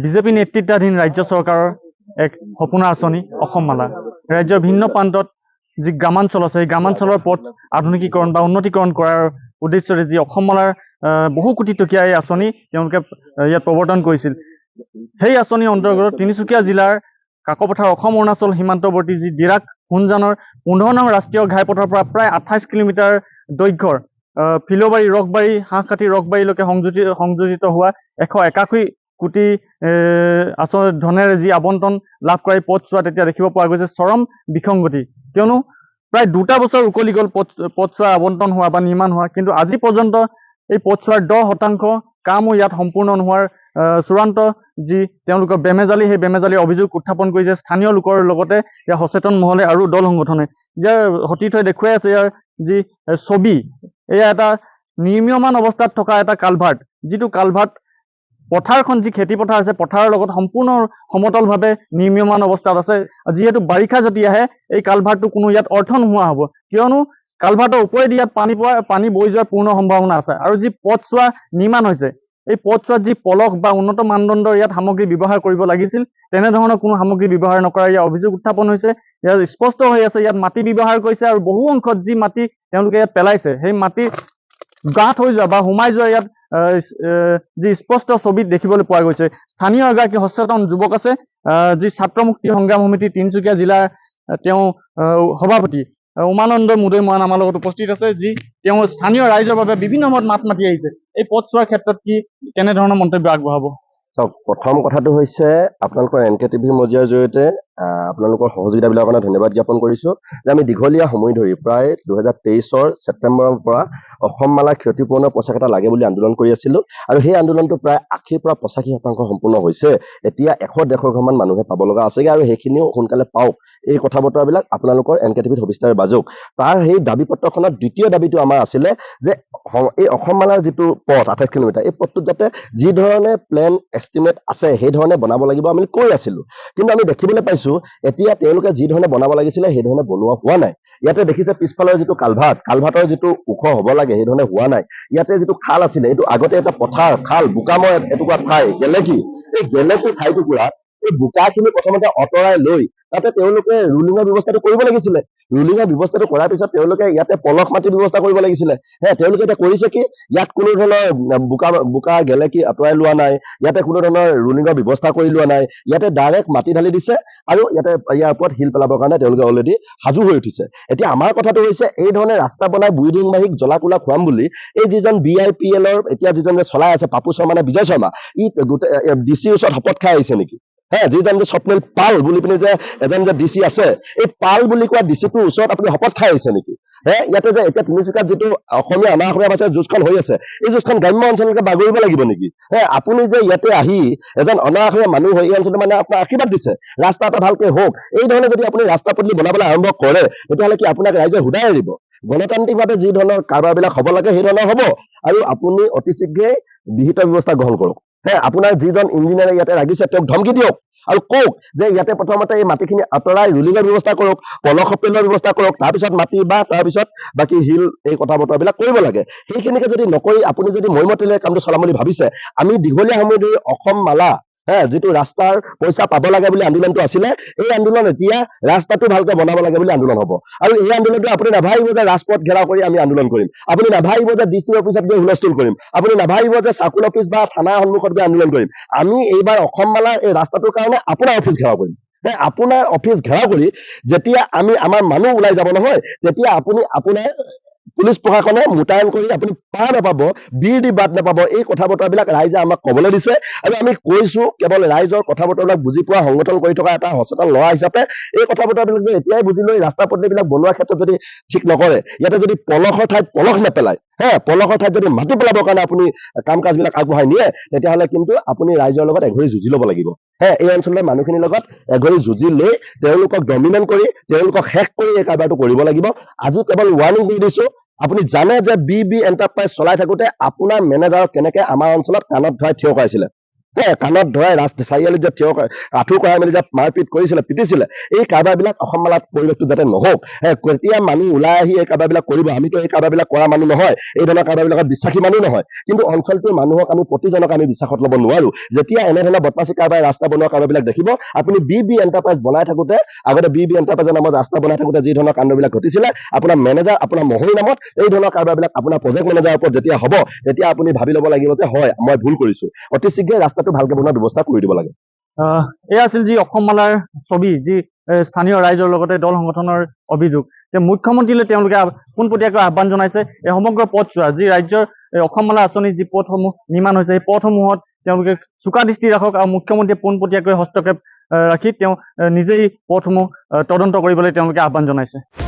BJP নেতৃত্বাধীন ৰাজ্য চৰকাৰৰ এক সপোনৰ আঁচনি অসম মালা। ৰাজ্যৰ ভিন্ন প্ৰান্তত যি গ্ৰামাঞ্চল আছে, সেই গ্ৰামাঞ্চলৰ পথ আধুনিকীকৰণ বা উন্নতিকৰণ কৰাৰ উদ্দেশ্যৰে যি অসম মালাৰ বহু কোটি টকীয়া এই আঁচনি তেওঁলোকে ইয়াত প্ৰৱৰ্তন কৰিছিল। সেই আঁচনিৰ অন্তৰ্গত তিনিচুকীয়া জিলাৰ কাকপথাৰ অসম অৰুণাচল সীমান্তৱৰ্তী যি ডিৰাক সোণজানৰ 15 নং ৰাষ্ট্ৰীয় ঘাইপথৰ পৰা প্ৰায় 28 কিলোমিটাৰ দৈৰ্ঘ্যৰ ফিলবাৰী ৰকবাৰী হাঁহকাঠি ৰকবাৰীলৈকে সংযোজিত হোৱা 181 কোটি ধনেৰে যি আবণ্টন লাভ কৰা এই পথছোৱাত এতিয়া দেখিব পোৱা গৈছে চৰম বিসংগতি। কিয়নো প্ৰায় 2টা বছৰ উকলি গ'ল পথছোৱা আবণ্টন হোৱা বা নিৰ্মাণ হোৱা, কিন্তু আজি পৰ্যন্ত এই পথছোৱাৰ 10% কামো ইয়াত সম্পূৰ্ণ নোহোৱাৰ চূড়ান্ত যি তেওঁলোকৰ বেমেজালি, সেই বেমেজালি অভিযোগ উত্থাপন কৰিছে স্থানীয় লোকৰ লগতে ইয়াৰ সচেতন মহলে আৰু দল সংগঠনে। ইয়াৰ সতীৰ্থ হৈ দেখুৱাই আছে ইয়াৰ যি ছবি, এয়া এটা নিৰ্মীয়মান অৱস্থাত থকা এটা কালভাৰ্ট, যিটো কালভাৰ্ট পথাৰখন যি খেতি পথাৰ আছে পথাৰৰ লগত সম্পূৰ্ণ সমতলভাৱে নিৰ্মীয়মান অৱস্থাত আছে। যিহেতু বাৰিষা যদি আহে এই কালভাৰ্টটো কোনো ইয়াত অৰ্থ নোহোৱা হ'ব, কিয়নো কালভাৰ্টৰ ওপৰেদি ইয়াত পানী বৈ যোৱাৰ পূৰ্ণ সম্ভাৱনা আছে। আৰু যি পথছোৱা নিৰ্মাণ হৈছে, এই পথছোৱাত যি পলস বা উন্নত মানদণ্ডৰ ইয়াত সামগ্ৰী ব্যৱহাৰ কৰিব লাগিছিল, তেনেধৰণৰ কোনো সামগ্ৰী ব্যৱহাৰ নকৰাৰ ইয়াৰ অভিযোগ উত্থাপন হৈছে। ইয়াত স্পষ্ট হৈ আছে ইয়াত মাটি ব্যৱহাৰ কৰিছে, আৰু বহু অংশত যি মাটি তেওঁলোকে ইয়াত পেলাইছে সেই মাটি গাঁত হৈ যোৱা বা সোমাই যোৱা ইয়াত যি স্পষ্ট ছবিত দেখিবলৈ পোৱা গৈছে। স্থানীয় এগৰাকী সচেতন যুৱক আছে, যি ছাত্ৰ মুক্তি সংগ্ৰাম সমিতি তিনিচুকীয়া জিলাৰ তেওঁ সভাপতি উমানন্দ মুদৈ মৰাণ আমাৰ লগত উপস্থিত আছে, যি তেওঁ স্থানীয় ৰাইজৰ বাবে বিভিন্ন সময়ত মাত মাতি আহিছে। এই পথছোৱাৰ ক্ষেত্ৰত কেনেধৰণৰ মন্তব্য আগবঢ়াব? চাওক, প্ৰথম কথাটো হৈছে আপোনালোকৰ NK TV মজিয়াৰ জৰিয়তে আপোনালোকৰ সহযোগিতাবিলাকৰ কাৰণে ধন্যবাদ জ্ঞাপন কৰিছোঁ যে আমি দীঘলীয়া সময় ধৰি প্ৰায় 2023 ছেপ্টেম্বৰৰ পৰা অসম মালা ক্ষতিপূৰণৰ পইচা এটা লাগে বুলি আন্দোলন কৰি আছিলোঁ, আৰু সেই আন্দোলনটো প্ৰায় 80 পৰা 85% সম্পূৰ্ণ হৈছে। এতিয়া 100-150 ঘৰমান মানুহে পাব লগা আছেগৈ, আৰু সেইখিনিও সোনকালে পাওক। এই কথা বতৰাবিলাক আপোনালোকৰ NK TVত সবিস্তাৰে বাজক। তাৰ সেই দাবী পত্ৰখনত দ্বিতীয় দাবীটো আমাৰ আছিলে যে এই অসম মালাৰ যিটো পথ 28 কিলোমিটাৰ, এই পথটোত যাতে যি ধৰণে প্লেন এষ্টিমেট আছে সেই ধৰণে বনাব লাগিব আমি কৈ আছিলোঁ। কিন্তু আমি দেখিবলৈ পাইছোঁ এতিয়া তেওঁলোকে যি ধৰণে বনাব লাগিছিলে সেই ধৰণে বনোৱা হোৱা নাই। ইয়াতে দেখিছে পিছফালৰ যিটো কালভাৰ্টৰ যিটো ওখ হ'ব লাগে সেই ধৰণে হোৱা নাই। ইয়াতে যিটো খাল আছিলে, এইটো আগতে এটা পথাৰ খাল বোকাময় এটুকুৰা ঠাই গেলেকী, এই গেলেকী ঠাইটুকুৰাত এই বোকাখিনি প্ৰথমতে আঁতৰাই লৈ তাতে তেওঁলোকে ৰুলিঙৰ ব্যৱস্থাটো কৰিব লাগিছিলে। ৰুলিঙৰ ব্যৱস্থাটো কৰাৰ পিছত তেওঁলোকে ইয়াতে পলস মাটিৰ ব্যৱস্থা কৰিব লাগিছিলে। তেওঁলোকে এতিয়া কৰিছে কি, ইয়াত কোনো ধৰণৰ বোকা গেলেকী আঁতৰাই লোৱা নাই, ইয়াতে কোনো ধৰণৰ ৰুলিঙৰ ব্যৱস্থা কৰি লোৱা নাই। ইয়াতে ডাইৰেক্ট মাটি ঢালি দিছে, আৰু ইয়াৰ ওপৰত শিল পেলাবৰ কাৰণে তেওঁলোকে অলৰেডি সাজু হৈ উঠিছে। এতিয়া আমাৰ কথাটো হৈছে এই ধৰণে ৰাস্তা বনাই বুঢ়ীডিঙবাহীক জ্বলা কোলা খুৱাম বুলি এই যিজন BIPLৰ এতিয়া যিজন চলাই আছে পাপু শৰ্মা নে বিজয় শৰ্মা, ই গোটেই DC ওচৰত শপত খাই আহিছে নেকি? যিজন যে স্বপ্নিল পাল বুলি পিনে যে এজন যে DC আছে, এই পাল বুলি কোৱা DCটোৰ ওচৰত আপুনি শপত খাই আহিছে নেকি? ইয়াতে যে এতিয়া তিনিচুকীয়াত যিটো অসমীয়া অনাঅসমীয়া ভাষাৰ যুঁজখন হৈ আছে, এই যুঁজখন গ্ৰাম্য অঞ্চললৈকে বাগৰিব লাগিব নেকি? আপুনি যে ইয়াতে আহি এজন অনাঅসমীয়া মানুহ হৈ এই অঞ্চলটো মানে আপোনাৰ আশীৰ্বাদ দিছে ৰাস্তা এটা ভালকে হওক। এই ধৰণে যদি আপুনি ৰাস্তা পদূলি বনাবলৈ আৰম্ভ কৰে, তেতিয়াহ'লে কি আপোনাক ৰাইজে হুদাই এৰিব? গণতান্ত্ৰিকভাৱে যি ধৰণৰ কাৰবাৰবিলাক হ'ব লাগে সেই ধৰণৰ হ'ব, আৰু আপুনি অতি শীঘ্ৰেই বিহিত ব্যৱস্থা গ্ৰহণ কৰক। আপোনাৰ যিজন ইঞ্জিনিয়াৰে ইয়াতে লাগিছে তেওঁক ধমকি দিয়ক, আৰু কওক যে ইয়াতে প্ৰথমতে এই মাটিখিনি আঁতৰাই ৰুলিঙৰ ব্যৱস্থা কৰক, পলস পেলোৱাৰ ব্যৱস্থা কৰক, তাৰপিছত মাটি বা তাৰপিছত বাকী শিল এই কথা বতৰাবিলাক কৰিব লাগে। সেইখিনিকে যদি নকৰি আপুনি যদি মৈমতিলে কামটো চলাম বুলি ভাবিছে, আমি দীঘলীয়া সময় ধৰি অসম মালা যিটো ৰাস্তাৰ পইচা পাব লাগে বুলি আন্দোলনটো আছিলে, এই আন্দোলন এতিয়া ৰাস্তাটো ভালকে বনাব লাগে বুলি আন্দোলন হ'ব। আৰু এই আন্দোলনটো আপুনি নাভাবিব যে ৰাজপথ ঘেৰাও কৰি আমি আন্দোলন কৰিম, আপুনি নাভাবিব যে DC অফিচত গৈ হুলস্থুল কৰিম, আপুনি নাভাবিব যে চাৰ্কুল অফিচ বা থানাৰ সন্মুখত গৈ আন্দোলন কৰিম। আমি এইবাৰ অসম মালাৰ এই ৰাস্তাটোৰ কাৰণে আপোনাৰ অফিচ ঘেৰাও কৰিম। আপোনাৰ অফিচ ঘেৰাও কৰি যেতিয়া আমি আমাৰ মানুহ ওলাই যাব নহয়, তেতিয়া আপুনি আপোনাৰ পুলিচ প্ৰশাসনে মোতায়েন কৰি আপুনি পাৰ নাপাব, বীৰ দি বাদ নাপাব। এই কথা বতৰাবিলাক ৰাইজে আমাক ক'বলৈ দিছে, আৰু আমি কৈছোঁ কেৱল ৰাইজৰ কথা বতৰাবিলাক বুজি পোৱা সংগঠন কৰি থকা এটা সচেতন ল'ৰা হিচাপে এই কথা বতৰাবিলাক এতিয়াই বুজি লৈ ৰাস্তা পদূলিবিলাক বনোৱাৰ ক্ষেত্ৰত যদি ঠিক নকৰে, ইয়াতে যদি পলসৰ ঠাইত পলস নেপেলায়, পলসৰ ঠাইত যদি মাটি পেলাবৰ কাৰণে আপুনি কাম কাজবিলাক আগবঢ়াই নিয়ে, তেতিয়াহ'লে কিন্তু আপুনি ৰাইজৰ লগত এঘৰি যুঁজি ল'ব লাগিব। এই অঞ্চলৰ মানুহখিনিৰ লগত এঘৰি যুঁজি লৈ তেওঁলোকক ডমিনেট কৰি তেওঁলোকক শেষ কৰি এই কাৰবাৰটো কৰিব লাগিব। আজি কেৱল ৱাৰ্ণিং দি দিছোঁ, আপুনি জানে যে BB এণ্টাৰপ্ৰাইজ চলাই থাকোঁতে আপোনাৰ মেনেজাৰক কেনেকে আমাৰ অঞ্চলত কাণত ধৰাই থিয় কৰাইছিলে। কাণত ধৰাই চাৰিআলিত যে থিয় আঁঠু কৰাই মেলি যে মাৰপিট কৰিছিলে পিটিছিলে এই কাৰবাৰবিলাক অসম মালাত পৰিৱেশটো যাতে নহওক কেতিয়া মানুহ ওলাই আহি এই কাৰবাৰবিলাক কৰিব আমিতো এই কাৰবাৰবিলাক কৰা মানুহ নহয় এই ধৰণৰ কাৰবাৰবিলাকত বিশ্বাসী মানুহ নহয় কিন্তু অঞ্চলটোৰ মানুহক আমি প্ৰতিজনক আমি বিশ্বাসত ল'ব নোৱাৰো যেতিয়া এনেধৰণৰ বদমাচি কাৰবাৰ ৰাস্তা বনোৱা কাৰবাৰবিলাক দেখিব আপুনি বি এণ্টাৰপ্ৰাইজ বনাই থাকোঁতে আগতে বি এণ্টাৰপ্ৰাইজৰ নামত ৰাস্তা বনাই থাকোঁতে যি ধৰণৰ কাণ্ডবিলাক ঘটিছিলে আপোনাৰ মেনেজাৰ আপোনাৰ মহৰি নামত এই ধৰণৰ কাৰবাৰবিলাক আপোনাৰ প্ৰজেক্ট মেনেজাৰৰ ওপৰত যেতিয়া হ'ব তেতিয়া আপুনি ভাবি ল'ব লাগিব যে হয় মই ভুল কৰিছো অতি শীঘ্ৰে ৰাস্তাটো ভালকে বনোৱাৰ ব্যৱস্থা কৰি দিব লাগে এয়া আছিল যি অসম মালাৰ ছবি যি স্থানীয় ৰাইজৰ লগতে দল সংগঠনৰ অভিযোগ যে মুখ্যমন্ত্ৰীলৈ তেওঁলোকে পোনপটীয়াকৈ আহ্বান জনাইছে এই সমগ্ৰ পথছোৱা যি ৰাজ্যৰ অসম মালা আঁচনিৰ যি পথসমূহ নিৰ্মাণ হৈছে সেই পথসমূহত তেওঁলোকে চোকা দৃষ্টি ৰাখক আৰু মুখ্যমন্ত্ৰীয়ে পোনপটীয়াকৈ হস্তক্ষেপ ৰাখি তেওঁ নিজেই পথসমূহ তদন্ত কৰিবলৈ তেওঁলোকে আহ্বান জনাইছে